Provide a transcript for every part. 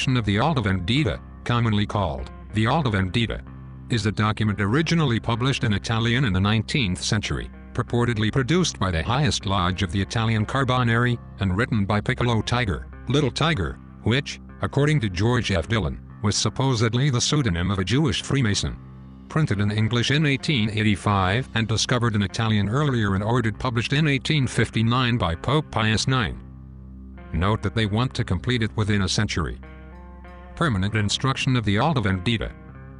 destruction of the Alta Vendita, commonly called the Alta Vendita, is a document originally published in Italian in the 19th century, purportedly produced by the highest lodge of the Italian Carbonari, and written by Piccolo Tiger, Little Tiger, which, according to George F. Dillon, was supposedly the pseudonym of a Jewish Freemason. Printed in English in 1885 and discovered in Italian earlier and ordered published in 1859 by Pope Pius IX. Note that they want to complete it within a century. Permanent instruction of the Alta Vendita.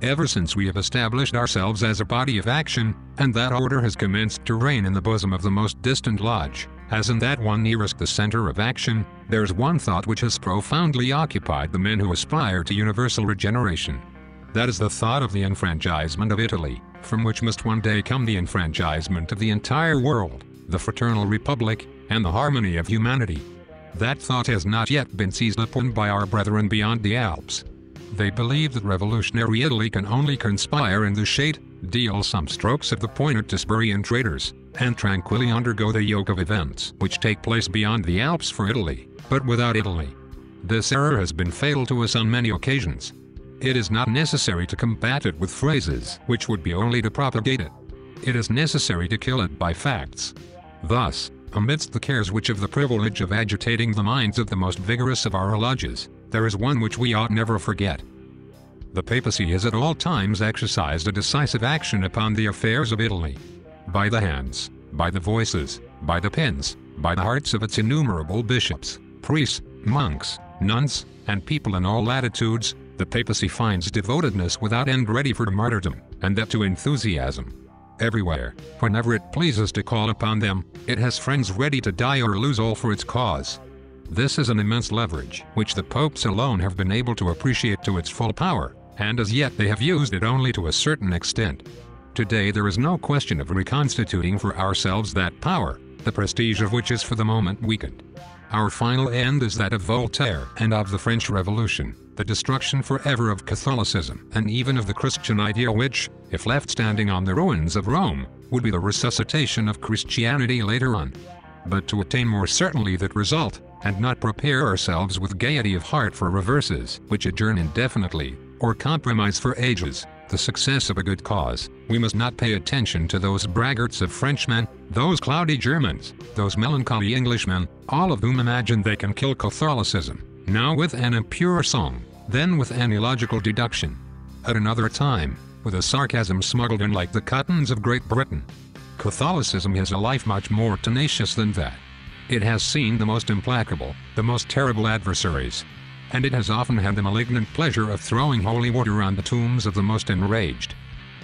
Ever since we have established ourselves as a body of action, and that order has commenced to reign in the bosom of the most distant lodge, as in that one nearest the center of action, there's one thought which has profoundly occupied the men who aspire to universal regeneration. That is the thought of the enfranchisement of Italy, from which must one day come the enfranchisement of the entire world, the fraternal republic, and the harmony of humanity. That thought has not yet been seized upon by our brethren beyond the Alps. They believe that revolutionary Italy can only conspire in the shade, deal some strokes of the pointer to Spurian traitors, and tranquilly undergo the yoke of events which take place beyond the Alps for Italy, but without Italy. This error has been fatal to us on many occasions. It is not necessary to combat it with phrases which would be only to propagate it. It is necessary to kill it by facts. Thus, amidst the cares which have the privilege of agitating the minds of the most vigorous of our lodges, there is one which we ought never forget. The papacy has at all times exercised a decisive action upon the affairs of Italy. By the hands, by the voices, by the pens, by the hearts of its innumerable bishops, priests, monks, nuns, and people in all latitudes, the papacy finds devotedness without end ready for martyrdom, and that to enthusiasm. Everywhere, whenever it pleases to call upon them, it has friends ready to die or lose all for its cause. This is an immense leverage, which the popes alone have been able to appreciate to its full power, and as yet they have used it only to a certain extent. Today there is no question of reconstituting for ourselves that power, the prestige of which is for the moment weakened. Our final end is that of Voltaire and of the French Revolution, the destruction forever of Catholicism and even of the Christian idea which, if left standing on the ruins of Rome, would be the resuscitation of Christianity later on. But to attain more certainly that result, and not prepare ourselves with gaiety of heart for reverses which adjourn indefinitely, or compromise for ages, the success of a good cause, we must not pay attention to those braggarts of Frenchmen, those cloudy Germans, those melancholy Englishmen, all of whom imagine they can kill Catholicism, now with an impure song, then with an illogical deduction, at another time, with a sarcasm smuggled in like the cottons of Great Britain. Catholicism has a life much more tenacious than that. It has seen the most implacable, the most terrible adversaries, and it has often had the malignant pleasure of throwing holy water on the tombs of the most enraged.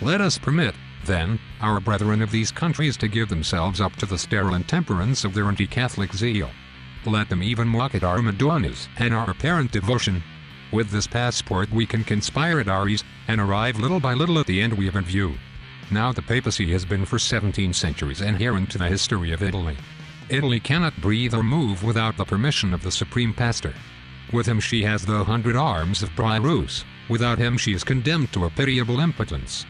Let us permit, then, our brethren of these countries to give themselves up to the sterile intemperance of their anti-Catholic zeal. Let them even mock at our Madonnas and our apparent devotion. With this passport we can conspire at our ease, and arrive little by little at the end we have in view. Now the papacy has been for 17 centuries inherent to the history of Italy. Italy cannot breathe or move without the permission of the Supreme Pastor. With him she has the 100 arms of Pyrrhus, without him she is condemned to a pitiable impotence.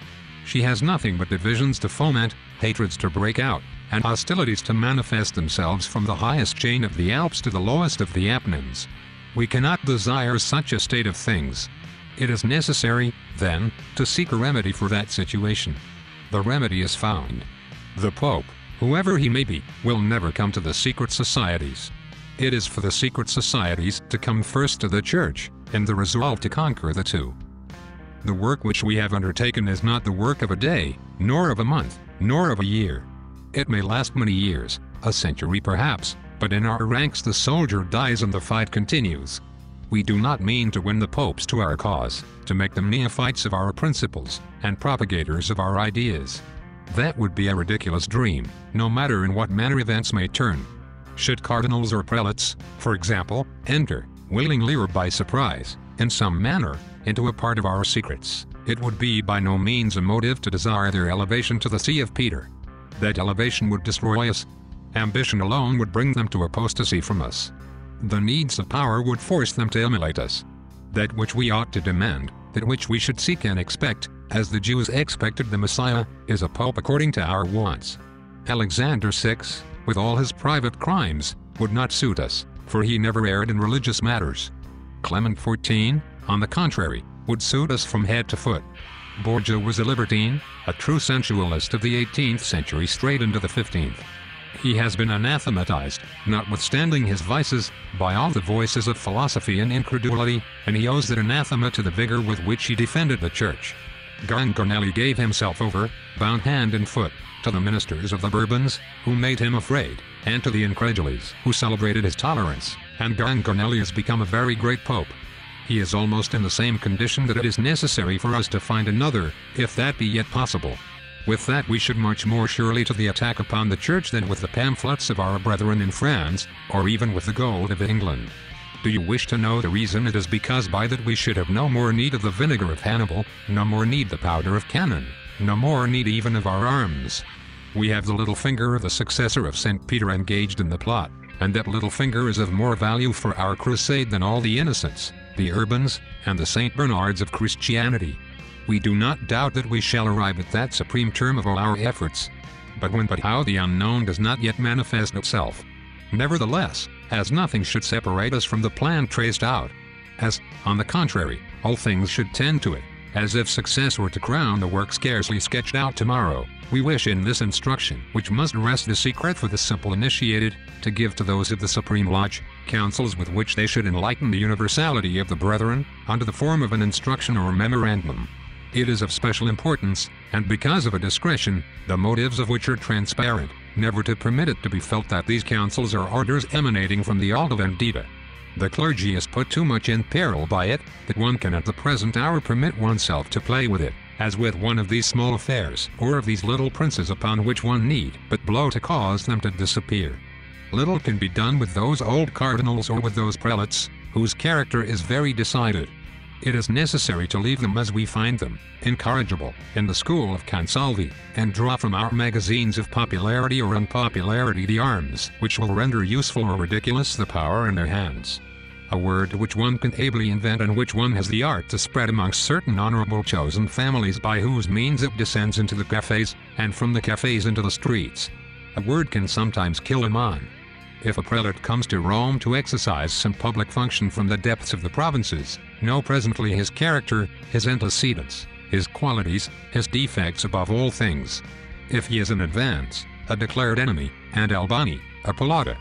She has nothing but divisions to foment, hatreds to break out, and hostilities to manifest themselves from the highest chain of the Alps to the lowest of the Apennines. We cannot desire such a state of things. It is necessary, then, to seek a remedy for that situation. The remedy is found. The Pope, whoever he may be, will never come to the secret societies. It is for the secret societies to come first to the Church, and the resolve to conquer the two. The work which we have undertaken is not the work of a day, nor of a month, nor of a year. It may last many years, a century perhaps, but in our ranks the soldier dies and the fight continues. We do not mean to win the popes to our cause, to make them neophytes of our principles, and propagators of our ideas. That would be a ridiculous dream, no matter in what manner events may turn. Should cardinals or prelates, for example, enter, willingly or by surprise, in some manner, into a part of our secrets, it would be by no means a motive to desire their elevation to the See of Peter. That elevation would destroy us. Ambition alone would bring them to apostasy from us. The needs of power would force them to emulate us. That which we ought to demand, that which we should seek and expect, as the Jews expected the Messiah, is a pope according to our wants. Alexander VI, with all his private crimes, would not suit us, for he never erred in religious matters. Clement XIV, on the contrary, would suit us from head to foot. Borgia was a libertine, a true sensualist of the 18th century straight into the 15th. He has been anathematized, notwithstanding his vices, by all the voices of philosophy and incredulity, and he owes that anathema to the vigor with which he defended the Church. Gangonelli gave himself over, bound hand and foot, to the ministers of the Bourbons, who made him afraid, and to the incredules, who celebrated his tolerance, and Gangonelli has become a very great pope. He is almost in the same condition that it is necessary for us to find another, if that be yet possible. With that we should march more surely to the attack upon the Church than with the pamphlets of our brethren in France, or even with the gold of England. Do you wish to know the reason? It is because by that we should have no more need of the vinegar of Hannibal, no more need the powder of cannon, no more need even of our arms. We have the little finger of the successor of St. Peter engaged in the plot, and that little finger is of more value for our crusade than all the Innocents, the Urbans, and the St. Bernards of Christianity. We do not doubt that we shall arrive at that supreme term of all our efforts. But when but how the unknown does not yet manifest itself. Nevertheless, as nothing should separate us from the plan traced out. As, on the contrary, all things should tend to it, as if success were to crown the work scarcely sketched out tomorrow, we wish in this instruction, which must rest the secret for the simple initiated, to give to those of the Supreme Lodge, counsels with which they should enlighten the universality of the brethren, under the form of an instruction or memorandum. It is of special importance, and because of a discretion, the motives of which are transparent, never to permit it to be felt that these counsels are orders emanating from the Alta Vendita. The clergy is put too much in peril by it, that one can at the present hour permit oneself to play with it, as with one of these small affairs, or of these little princes upon which one need but blow to cause them to disappear. Little can be done with those old cardinals or with those prelates, whose character is very decided. It is necessary to leave them as we find them, incorrigible, in the school of Consalvi, and draw from our magazines of popularity or unpopularity the arms which will render useful or ridiculous the power in their hands. A word which one can ably invent and which one has the art to spread amongst certain honorable chosen families by whose means it descends into the cafes, and from the cafes into the streets. A word can sometimes kill a man. If a prelate comes to Rome to exercise some public function from the depths of the provinces, know presently his character, his antecedents, his qualities, his defects above all things. If he is an advance, a declared enemy, and Albani, a Pallotta,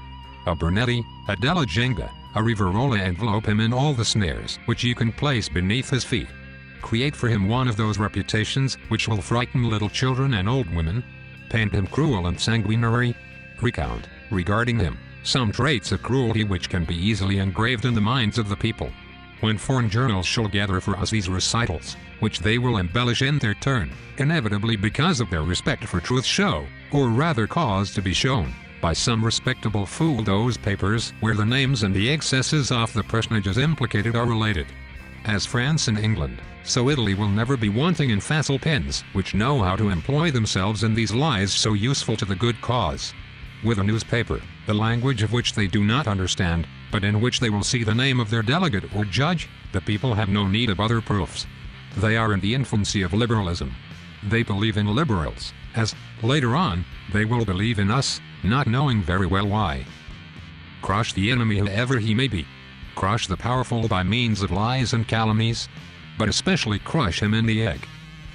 a Bernetti, a Della Genga, a Riverola, envelope him in all the snares which you can place beneath his feet. Create for him one of those reputations which will frighten little children and old women. Paint him cruel and sanguinary. Recount, regarding him, some traits of cruelty which can be easily engraved in the minds of the people. When foreign journals shall gather for us these recitals, which they will embellish in their turn, inevitably because of their respect for truth show, or rather cause to be shown, by some respectable fool those papers where the names and the excesses of the personages implicated are related. As France and England, so Italy will never be wanting in facile pens which know how to employ themselves in these lies so useful to the good cause. With a newspaper, the language of which they do not understand, but in which they will see the name of their delegate or judge, the people have no need of other proofs. They are in the infancy of liberalism. They believe in liberals, as, later on, they will believe in us, not knowing very well why. Crush the enemy whoever he may be. Crush the powerful by means of lies and calumnies, but especially crush him in the egg.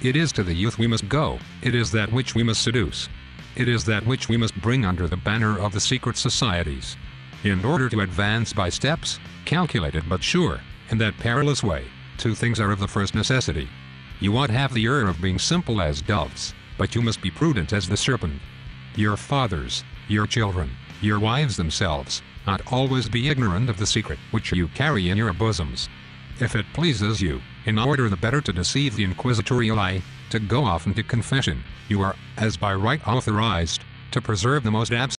It is to the youth we must go, it is that which we must seduce. It is that which we must bring under the banner of the secret societies. In order to advance by steps, calculated but sure, in that perilous way, two things are of the first necessity. You ought have the air of being simple as doves, but you must be prudent as the serpent. Your fathers, your children, your wives themselves, ought always be ignorant of the secret which you carry in your bosoms. If it pleases you, in order the better to deceive the inquisitorial eye, to go often to confession, you are, as by right authorized, to preserve the most absolute